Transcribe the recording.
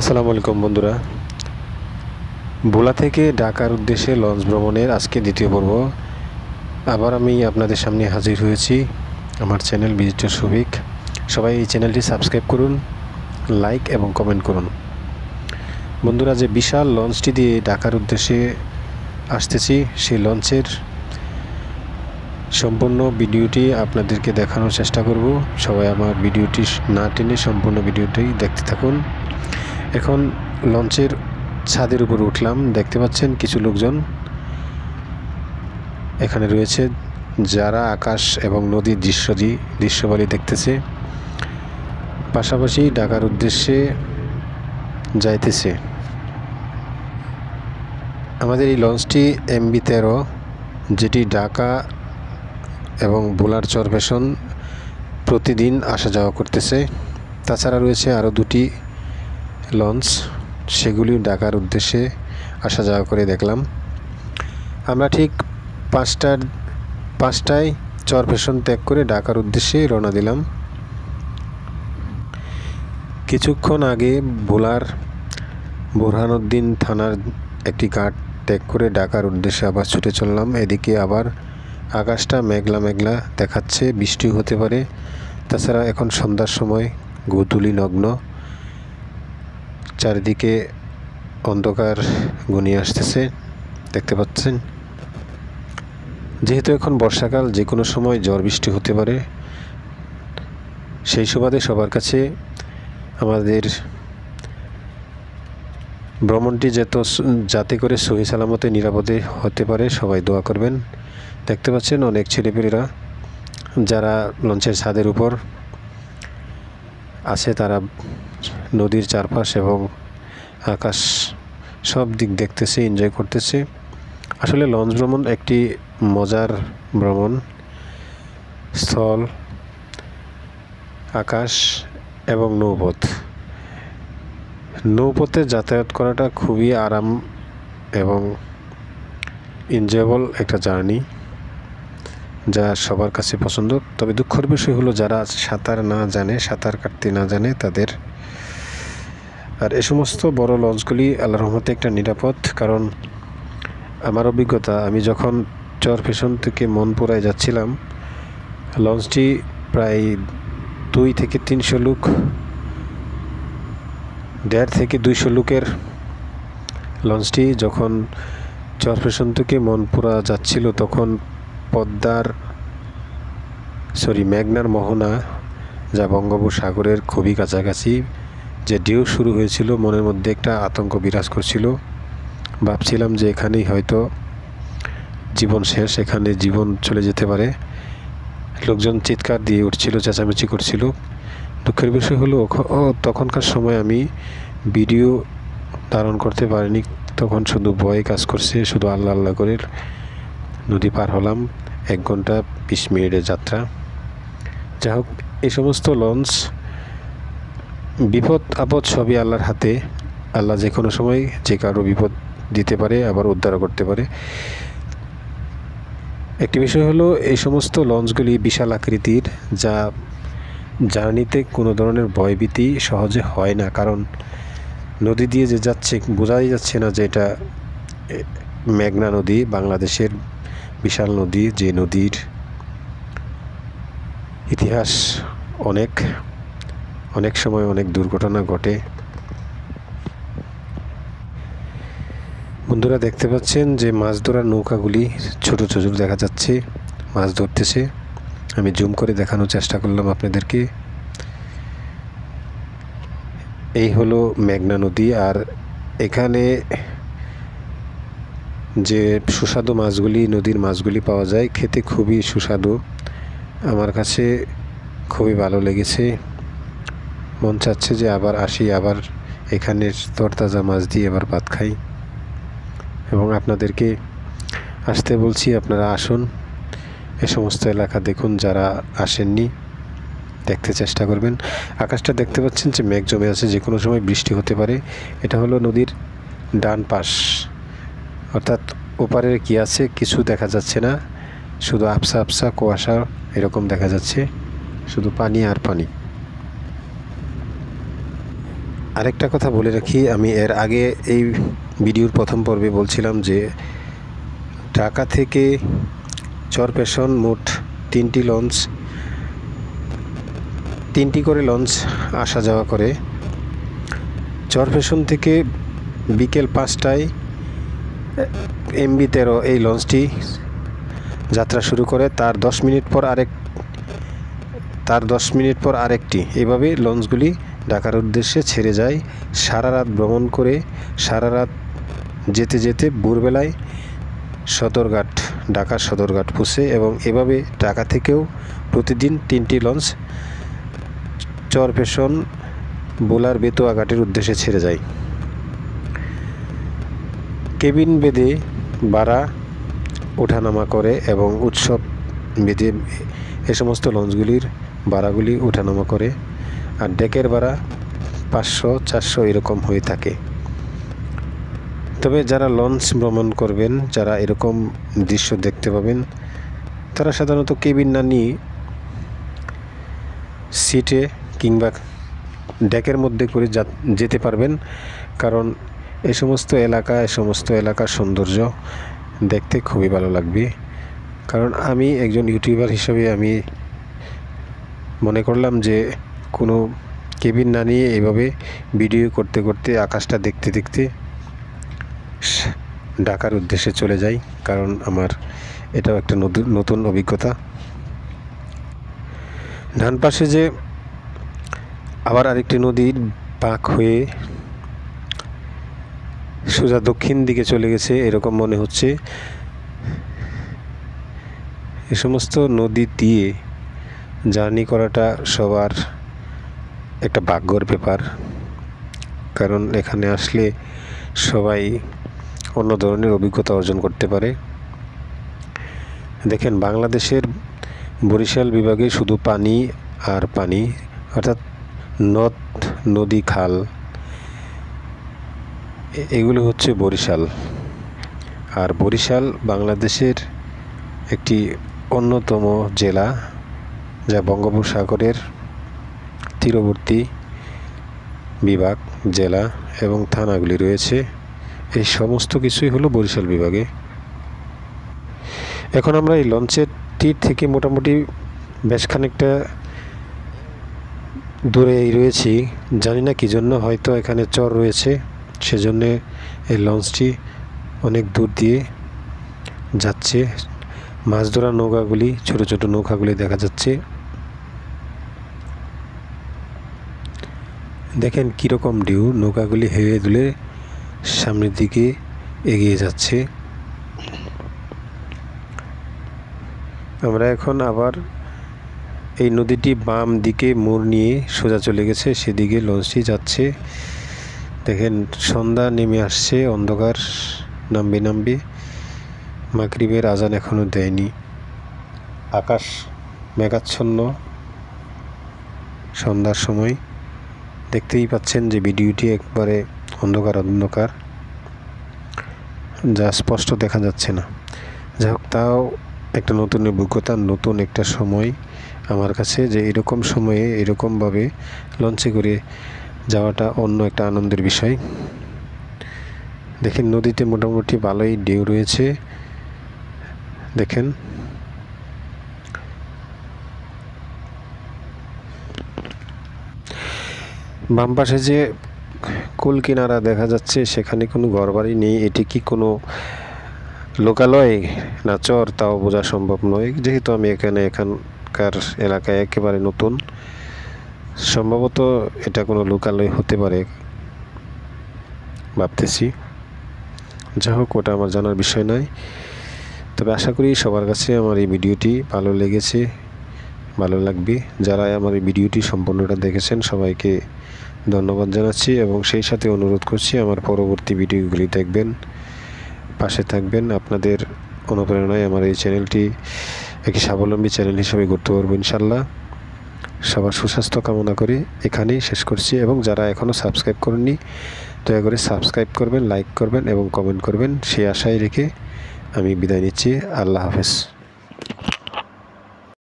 আসসালামু আলাইকুম বন্ধুরা। ভোলা থেকে ঢাকার উদ্দেশ্যে লঞ্চ ভ্রমণের আজকে দ্বিতীয় পর্ব। আবার আমি আপনাদের সামনে হাজির হয়েছি আমার চ্যানেল ভিজিটর শফিক। সবাই এই চ্যানেলটি সাবস্ক্রাইব করুন, লাইক এবং কমেন্ট করুন। বন্ধুরা, যে বিশাল লঞ্চটি দিয়ে ঢাকার উদ্দেশ্যে আসতেছি, সেই লঞ্চের সম্পূর্ণ ভিডিওটি আপনাদেরকে দেখানোর চেষ্টা করব। সবাই আমার ভিডিওটি না টেনে সম্পূর্ণ ভিডিওটি দেখতে থাকুন। এখন লঞ্চের ছাদের উপর উঠলাম। দেখতে পাচ্ছেন কিছু লোকজন এখানে রয়েছে, যারা আকাশ এবং নদীর দৃশ্যবালি দেখতেছে, পাশাপাশি ঢাকার উদ্দেশ্যে যাইতেছে। আমাদের এই লঞ্চটি MV-13, যেটি ঢাকা এবং ভোলার চরফ্যাশন প্রতিদিন আসা যাওয়া করতেছে। তাছাড়া রয়েছে আরও দুটি লঞ্চ, সেগুলি ঢাকার উদ্দেশ্যে আসা যাওয়া করে দেখলাম। আমরা ঠিক 5টায় চরফ্যাশন ত্যাগ করে ঢাকার উদ্দেশ্যে রওনা দিলাম। কিছুক্ষণ আগে ভোলার বুরহানুদ্দিন থানার একটি ঘাট ত্যাগ করে ঢাকার উদ্দেশ্যে আবার ছুটে চললাম। এদিকে আবার আকাশটা মেঘলা মেঘলা দেখাচ্ছে, বৃষ্টি হতে পারে। তাছাড়া এখন সন্ধ্যার সময়, গোধূলি নগ্ন, চারিদিকে অন্ধকার ঘনিয়ে আসতেছে, দেখতে পাচ্ছেন। যেহেতু এখন বর্ষাকাল, যে কোনো সময় ঝড় বৃষ্টি হতে পারে, সেই সুবাদে সবার কাছে আমাদের ভ্রমণটি যাতে করে সহি সালামতে নিরাপদে হতে পারে সবাই দোয়া করবেন। দেখতে পাচ্ছেন অনেক ছেলেপেলেরা যারা লঞ্চের ছাদের উপর আছে, তারা নদীর চারপাশ এবং আকাশ সব দিক দেখতেছে, এনজয় করতেছে। আসলে লঞ্চ ভ্রমণ একটি মজার ভ্রমণ। স্থল, আকাশ এবং নৌপথে যাতায়াত করাটা খুবই আরাম এবং এনজয়েবল একটা জার্নি, যা সবার কাছে পছন্দ। তবে দুঃখের বিষয় হলো, যারা সাঁতার কাটতে না জানে তাদের। আর এ সমস্ত বড় লঞ্চগুলি আল্লাহর রহমতে একটা নিরাপদ, কারণ আমার অভিজ্ঞতা, আমি যখন চরফ্যাশন থেকে মনপুরায় যাচ্ছিলাম, লঞ্চটি প্রায় 2 থেকে 300 লোক, 1.5 থেকে 200 লোকের লঞ্চটি যখন চরফ্যাশন থেকে মনপুরা যাচ্ছিল, তখন মেঘনার মোহনা, যা বঙ্গোপসাগরের খুবই কাছাকাছি, যে ঢেউ শুরু হয়েছিল, মনের মধ্যে একটা আতঙ্ক বিরাজ করছিল। ভাবছিলাম যে এখানেই হয়তো জীবন শেষ, এখানে জীবন চলে যেতে পারে। লোকজন চিৎকার দিয়ে উঠছিল, চেঁচামেচি করছিল। দুঃখের বিষয় হলো, তখনকার সময় আমি ভিডিও ধারণ করতে পারিনি। তখন শুধু ভয়ে কাজ করছে, শুধু আল্লাহ আল্লাহ করে নদী পার হলাম। 1 ঘন্টা 20 মিনিটের যাত্রা। যাই হোক, এই সমস্ত লঞ্চ, বিপদ আপদ সবই আল্লাহর হাতে। আল্লাহ যে কোনো সময় যে কারো বিপদ দিতে পারে, আবার উদ্ধার করতে পারে। একটি বিষয় হলো, এই সমস্ত লঞ্চগুলি বিশাল আকৃতির, যা জার্নিতে কোনো ধরনের ভয়ভীতি সহজে হয় না, কারণ নদী দিয়ে যে যাচ্ছে, বোঝাই যাচ্ছে না যে এটা মেঘনা নদী, বাংলাদেশের বিশাল নদী, যে নদীর ইতিহাস অনেক সময় অনেক দুর্ঘটনা ঘটে। বন্ধুরা, দেখতে পাচ্ছেন যে মাছ ধরার নৌকাগুলি ছোট ছোট দেখা যাচ্ছে, মাছ ধরতেছে। আমি জুম করে দেখানোর চেষ্টা করলাম আপনাদেরকে। এই হলো মেঘনা নদী। আর এখানে যে সুস্বাদু মাছগুলি, নদীর মাছগুলি পাওয়া যায়, খেতে খুবই সুস্বাদু। আমার কাছে খুবই ভালো লেগেছে। মন চাচ্ছে যে আবার আসি, আবার এখানের তরতাজা মাছ দিয়ে আবার ভাত খাই। এবং আপনাদেরকে আসতে বলছি, আপনারা আসুন, এ সমস্ত এলাকা দেখুন। যারা আসেননি, দেখতে চেষ্টা করবেন। আকাশটা দেখতে পাচ্ছেন যে মেঘ জমে আছে, যে কোনো সময় বৃষ্টি হতে পারে। এটা হলো নদীর ডান পাশ, অর্থাৎ ওপারে কি আছে কিছু দেখা যাচ্ছে না, শুধু আবসা আবসা কুয়াশা এরকম দেখা যাচ্ছে, শুধু পানি আর পানি। আরেকটা কথা বলে রাখি, আমি এর আগে এই ভিডিওর প্রথম পর্বে বলছিলাম যে ঢাকা থেকে চরপেশন মোট 3টি করে লঞ্চ আসা যাওয়া করে। চরপেশন থেকে বিকেল 5টায় MB-13 এই লঞ্চটি যাত্রা শুরু করে। তার 10 মিনিট পর আরেকটি, এভাবে লঞ্চগুলি ঢাকার উদ্দেশ্যে ছেড়ে যায়। সারা রাত ভ্রমণ করে সারা রাত যেতে যেতে ভোরবেলায় ঢাকার সদরঘাট পৌঁছে, এবং এভাবে ঢাকা থেকেও প্রতিদিন 3টি লঞ্চ চরপেশন বোলার বেতুয়া ঘাটের উদ্দেশ্যে ছেড়ে যায়। কেবিন বেঁধে ভাড়া ওঠানামা করে এবং উৎসব বেঁধে এ সমস্ত লঞ্চগুলির ভাড়াগুলি ওঠানামা করে, আর ডেকের ভাড়া 500-400 এরকম হয়ে থাকে। তবে যারা লঞ্চ ভ্রমণ করবেন, যারা এরকম দৃশ্য দেখতে পাবেন, তারা সাধারণত কেবিন না নিয়ে সিটে কিংবা ডেকের মধ্যে করে যেতে পারবেন, কারণ এই সমস্ত এলাকার সৌন্দর্য দেখতে খুবই ভালো লাগবে। কারণ আমি একজন ইউটিউবার হিসেবে আমি মনে করলাম যে কোনো কেবিন না নিয়ে এভাবে ভিডিও করতে করতে আকাশটা দেখতে দেখতে ঢাকার উদ্দেশ্যে চলে যাই, কারণ আমার এটাও একটা নতুন অভিজ্ঞতা। ডান পাশে যে আবার আরেকটি নদীর বাঁক হয়ে সোজা দক্ষিণ দিকে চলে গেছে এরকম মনে হচ্ছে। এ সমস্ত নদী দিয়ে জার্নি করাটা সবার একটা ভাগ্যর ব্যাপার, কারণ এখানে আসলে সবাই অন্য ধরনের অভিজ্ঞতা অর্জন করতে পারে। দেখেন, বাংলাদেশের বরিশাল বিভাগে শুধু পানি আর পানি, অর্থাৎ নদ নদী খাল, এগুলো হচ্ছে বরিশাল। আর বরিশাল বাংলাদেশের একটি অন্যতম জেলা, যা বঙ্গোপসাগরের তীরবর্তী বিভাগ, জেলা এবং থানাগুলি রয়েছে। এই সমস্ত কিছুই হলো বরিশাল বিভাগে। এখন আমরা এই লঞ্চের তীর থেকে মোটামুটি বেশ খানিকটা দূরেই রয়েছি। জানি না কী জন্য, হয়তো এখানে চর রয়েছে, সেজন্যে এই লঞ্চটি অনেক দূর দিয়ে যাচ্ছে। মাছ ধরা নৌকাগুলি, ছোট ছোট নৌকাগুলি দেখা যাচ্ছে। দেখেন কীরকম ঢেউ, নৌকাগুলি হেলে দুলে সামনের দিকে এগিয়ে যাচ্ছে। আমরা এখন আবার এই নদীটি বাম দিকে মোড় নিয়ে সোজা চলে গেছে, সেদিকে লঞ্চটি যাচ্ছে। দেখেন সন্ধ্যা নেমে আসছে, অন্ধকার নামবে। মাগরিবের আজান এখনও দেয়নি, আকাশ মেঘাচ্ছন্ন। সন্ধ্যার সময় দেখতেই পাচ্ছেন যে ভিডিওটি একবারে অন্ধকার, যা স্পষ্ট দেখা যাচ্ছে না। যাই হোক, তাও একটা নতুন অভিজ্ঞতা, নতুন একটা সময় আমার কাছে, যে এরকম সময়ে এরকমভাবে লঞ্চে করে যাওয়াটা অন্য একটা আনন্দের বিষয়। দেখেন নদীতে মোটামুটি ভালোই ঢেউ রয়েছে। দেখেন বাম পাশে যে কুল কিনারা দেখা যাচ্ছে, সেখানে কোনো ঘরবাড়ি নেই। এটি কি কোনো লোকালয় না চর, তাও বোঝা সম্ভব নয়, যেহেতু আমি এখানকার এলাকায় একেবারে নতুন। সম্ভবত এটা কোনো লোকালয় হতে পারে ভাবতেছি। যাই হোক, ওটা আমার জানার বিষয় নয়। তবে আশা করি সবার কাছে আমার এই ভিডিওটি ভালো লেগেছে, ভালো লাগবে। যারা আমার এই ভিডিওটি সম্পূর্ণটা দেখেছেন, সবাইকে ধন্যবাদ জানাচ্ছি, এবং সেই সাথে অনুরোধ করছি আমার পরবর্তী ভিডিওগুলি দেখবেন, পাশে থাকবেন। আপনাদের অনুপ্রেরণায় আমার এই চ্যানেলটি একটি স্বাবলম্বী চ্যানেল হিসেবে গড়তে পারবো ইনশাল্লাহ। সবার সুস্বাস্থ্য কামনা করে এখানেই শেষ করছি, এবং যারা এখনও সাবস্ক্রাইব করেননি, দয়া করে সাবস্ক্রাইব করবেন, লাইক করবেন এবং কমেন্ট করবেন, সেই আশায় রেখে আমি বিদায় নিচ্ছি। আল্লাহ হাফেজ।